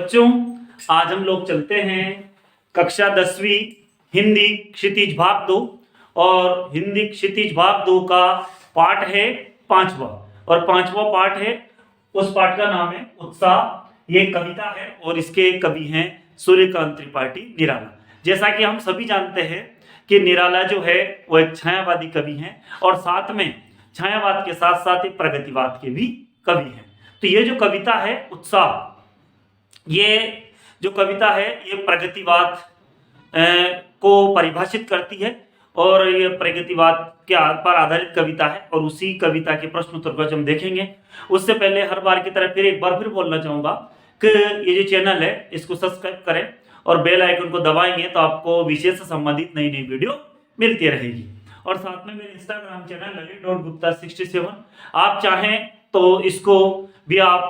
बच्चों, आज हम लोग चलते हैं कक्षा 10वीं हिंदी क्षितिज भाग 2 और हिंदी क्षितिज भाग 2 का पाठ है 5वां और 5वां पाठ है, उस पाठ का नाम है उत्साह। ये कविता है और इसके कवि हैं सूर्यकांत त्रिपाठी निराला। जैसा कि हम सभी जानते हैं कि निराला जो है वो एक छायावादी कवि हैं और साथ में छायावाद के साथ साथ एक प्रगतिवाद के भी कवि हैं। तो ये जो कविता है उत्साह, ये जो कविता है ये प्रगतिवाद को परिभाषित करती है और ये प्रगतिवाद के पर आधारित कविता है और उसी कविता के प्रश्न उत्तर को हम देखेंगे। उससे पहले हर बार की तरह फिर एक बार बोलना चाहूंगा कि ये जो चैनल है इसको सब्सक्राइब करें और बेल आइकन को दबाएंगे तो आपको विषय से संबंधित नई नई वीडियो मिलती रहेगी। और साथ में मेरे इंस्टाग्राम चैनल lalit.gupta67, आप चाहें तो इसको भी आप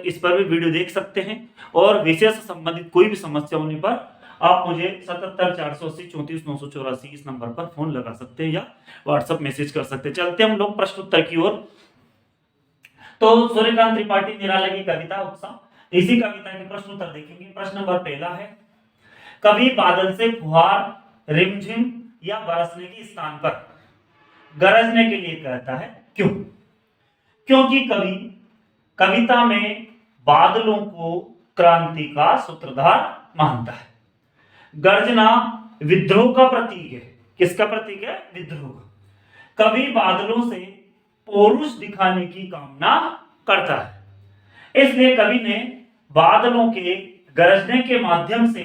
इस पर भी वीडियो देख सकते हैं और विषय से संबंधित कोई भी समस्या होने पर आप मुझे 77 480 34 984 इस नंबर पर फोन लगा सकते हैं या व्हाट्सएप मैसेज कर सकते हैं। चलते हम लोग प्रश्न उत्तर की ओर। तो सूर्यकांत त्रिपाठी निराला की कविता उत्साह, इसी कविता के प्रश्न उत्तर देखेंगे। प्रश्न नंबर पहला है, कवि बादल से फुहार रिमझिम या बरसने के स्थान पर गरजने के लिए कहता है, क्यों? क्योंकि कवि कविता में बादलों को क्रांति का सूत्रधार मानता है। गर्जना विद्रोह का प्रतीक है। किसका प्रतीक है? विद्रोह का। कवि बादलों से पौरुष दिखाने की कामना करता है, इसलिए कवि ने बादलों के गरजने के माध्यम से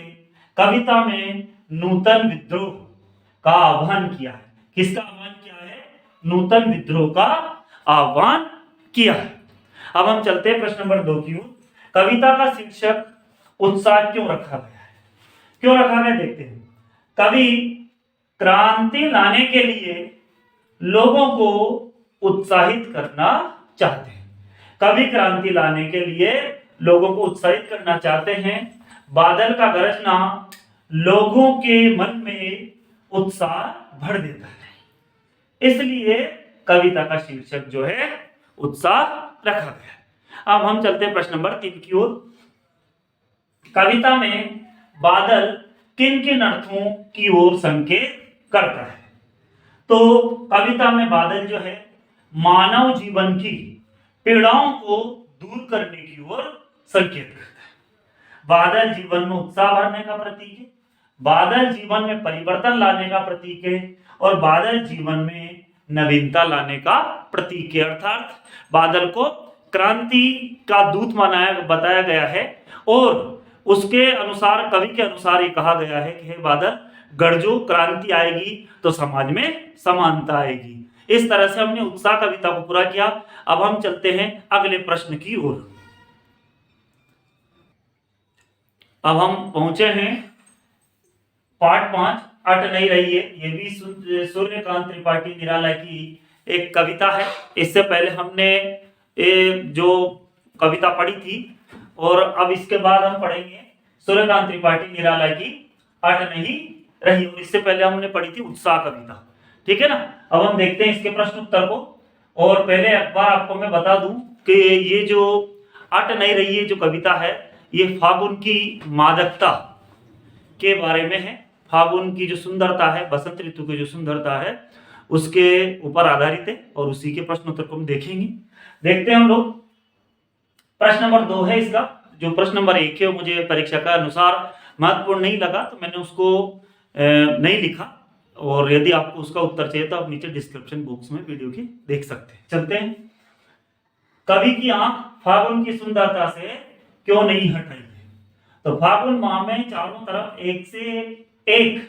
कविता में नूतन विद्रोह का आह्वान किया है। किसका आह्वान किया है? नूतन विद्रोह का आह्वान किया है। अब हम चलते हैं प्रश्न नंबर 2 की ओर। कविता का शीर्षक उत्साह क्यों रखा गया है? क्यों रखा गया देखते हैं। कवि क्रांति लाने के लिए लोगों को उत्साहित करना चाहते हैं। कवि क्रांति लाने के लिए लोगों को उत्साहित करना चाहते हैं। बादल का गरजना लोगों के मन में उत्साह भर देता है, इसलिए कविता का शीर्षक जो है उत्साह रखा गया। अब हम चलते हैं प्रश्न नंबर 3 की ओर। कविता में बादल किन किन अर्थों की ओर संकेत करता है? तो कविता में बादल जो है मानव जीवन की पीड़ाओं को दूर करने की ओर संकेत करता है। बादल जीवन में उत्साह भरने का प्रतीक है, बादल जीवन में परिवर्तन लाने का प्रतीक है और बादल जीवन में नवीनता लाने का प्रतीक है। अर्थात बादल को क्रांति का दूत बताया गया है और उसके अनुसार, कवि के अनुसार ये कहा गया है कि हे बादल गरजो, क्रांति आएगी तो समाज में समानता आएगी। इस तरह से हमने उत्साह कविता को पूरा किया। अब हम चलते हैं अगले प्रश्न की ओर। अब हम पहुंचे हैं पाठ 5, अट नहीं रही है। ये भी सूर्यकांत त्रिपाठी निराला की एक कविता है। इससे पहले हमने जो कविता पढ़ी थी और अब इसके बाद हम पढ़ेंगे सूर्यकांत त्रिपाठी निराला की अट नहीं रही और इससे पहले हमने पढ़ी थी उत्साह कविता। ठीक है ना। अब हम देखते हैं इसके प्रश्न उत्तर को। और पहले एक बार आपको मैं बता दूं कि ये जो अट नहीं रही है जो कविता है ये फागुन की मादकता के बारे में है। फागुन की जो सुंदरता है, बसंत ऋतु की जो सुंदरता है उसके ऊपर आधारित है और उसी के प्रश्न उत्तर को हम देखेंगे। देखते हैं हम लोग। प्रश्न नंबर 2 है इसका। जो प्रश्न नंबर 1 है वो मुझे परीक्षा का अनुसार महत्वपूर्ण नहीं लगा तो मैंने उसको नहीं लिखा और यदि आपको उसका उत्तर चाहिए तो आप नीचे डिस्क्रिप्शन बॉक्स में वीडियो की देख सकते हैं। चलते हैं। कवि की आंख फागुन की सुंदरता से क्यों नहीं हट रही है? तो फागुन माह में चारों तरफ एक से एक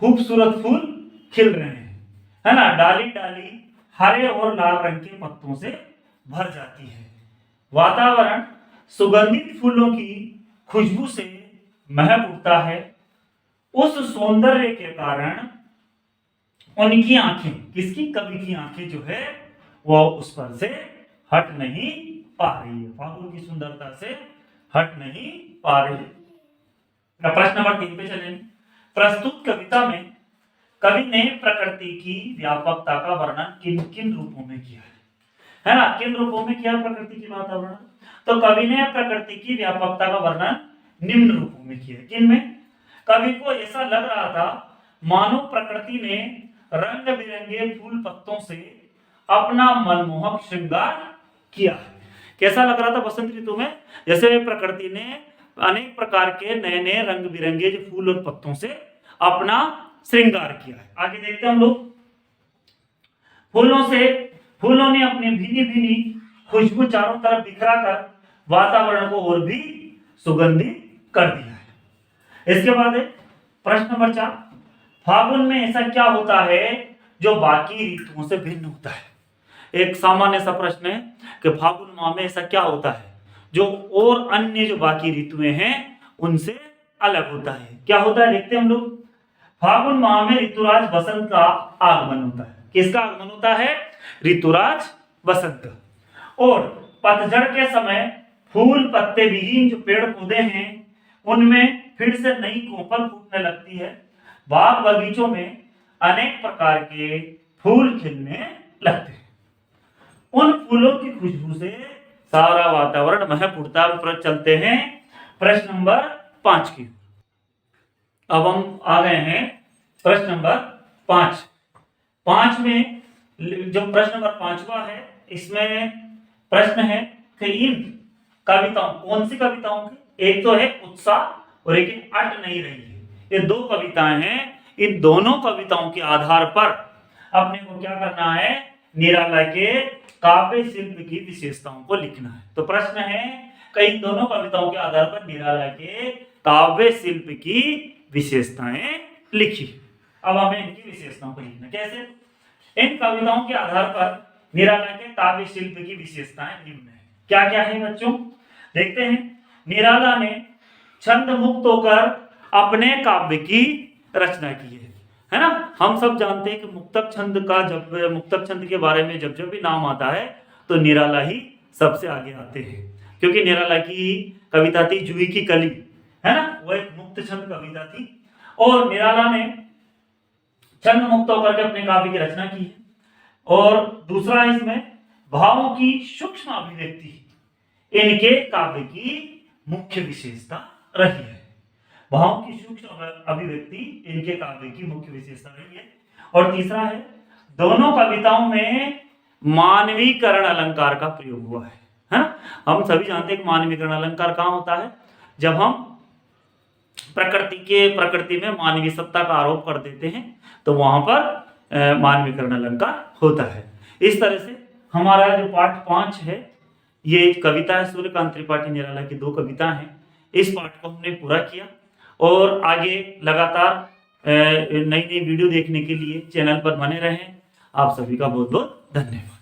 खूबसूरत फूल खिल रहे हैं, है ना। डाली डाली हरे और लाल रंग के पत्तों से भर जाती है। वातावरण सुगंधित फूलों की खुशबू से महक उठता है। उस सौंदर्य के कारण उनकी आंखें, किसकी? कवि की आंखें जो है वो उस पर से हट नहीं पा रही है। फागुन की सुंदरता से हट नहीं पा रही है। प्रश्न नंबर 3 पे चलेंगे। प्रस्तुत कविता में कवि ने प्रकृति की व्यापकता का वर्णन किन किन रूपों में किया है ना। किन रूपों में किया प्रकृति की वातावरण? तो कवि ने प्रकृति की व्यापकता का वर्णन निम्न रूपों में की है। किनमें? कवि को ऐसा लग रहा था मानो प्रकृति ने रंग बिरंगे फूल पत्तों से अपना मनमोहक श्रृंगार किया है। कैसा लग रहा था बसंत ऋतु में? जैसे प्रकृति ने अनेक प्रकार के नए नए रंग बिरंगे जो फूल और पत्तों से अपना श्रृंगार किया है। आगे देखते हैं हम लोग। फूलों ने अपनी भीनी भीनी खुशबू चारों तरफ बिखरा कर वातावरण को और भी सुगंधित कर दिया है। इसके बाद है प्रश्न नंबर 4, फागुन में ऐसा क्या होता है जो बाकी ऋतुओं से भिन्न होता है? एक सामान्य सा प्रश्न है कि फागुन माह में ऐसा क्या होता है जो और अन्य जो बाकी ऋतुएं हैं उनसे अलग होता है? क्या होता है देखते हैं हम लोग। फागुन माह में ऋतुराज बसंत का आगमन होता है। किसका आगमन होता है? ऋतुराज बसंत का। और पतझड़ के समय फूल पत्ते विहीन जो पेड़ पौधे हैं उनमें फिर से नई कोपल फूटने लगती है। बाग बगीचों में अनेक प्रकार के फूल खिलने लगते हैं। उन फूलों की खुशबू से सारा वातावरण महक उठता है। चलते हैं प्रश्न नंबर 5 की। अब हम आ गए हैं प्रश्न नंबर 5 में जो प्रश्न नंबर 5वां है इसमें प्रश्न है कि इन कविताओं, कौन सी कविताओं की? एक तो है उत्साह और एक अट नहीं रही है। ये दो कविताएं हैं। इन दोनों कविताओं के आधार पर अपने को क्या करना है? निराला के काव्य शिल्प की विशेषताओं को लिखना है। तो प्रश्न है कि इन दोनों कविताओं के आधार पर निराला के काव्य शिल्प की विशेषताएं लिखी। अब हमें इनकी विशेषताओं को लिखना कैसे? इन कविताओं के आधार पर निराला के काव्य शिल्प की विशेषताएं निम्न है। क्या क्या है बच्चों? देखते हैं। निराला ने छंद मुक्त होकर अपने काव्य की रचना की है ना? हम सब जानते हैं कि मुक्तक छंद का, जब मुक्तक छंद के बारे में जब भी नाम आता है तो निराला ही सबसे आगे आते हैं, क्योंकि निराला की कविता थी जूही की कली, है ना? वो एक मुक्त छंद कविता थी और निराला ने छंद मुक्त होकर के अपने काव्य की रचना की है। और दूसरा इसमें भावों की सूक्ष्म अभिव्यक्ति इनके काव्य की मुख्य विशेषता रही है। भावों की सूक्ष्म अभिव्यक्ति इनके काव्य की मुख्य विशेषता रही है। और तीसरा है दोनों कविताओं में मानवीकरण अलंकार का प्रयोग हुआ है ना? हम सभी जानते हैं कि मानवीकरण अलंकार कहाँ होता है? जब हम प्रकृति में मानवीय सत्ता का आरोप कर देते हैं तो वहां पर मानवीकरण अलंकार होता है। इस तरह से हमारा जो पाठ 5 है ये कविता है सूर्यकांत त्रिपाठी निराला की 2 कविता हैं। इस पाठ को हमने पूरा किया और आगे लगातार नई नई वीडियो देखने के लिए चैनल पर बने रहें। आप सभी का बहुत बहुत धन्यवाद।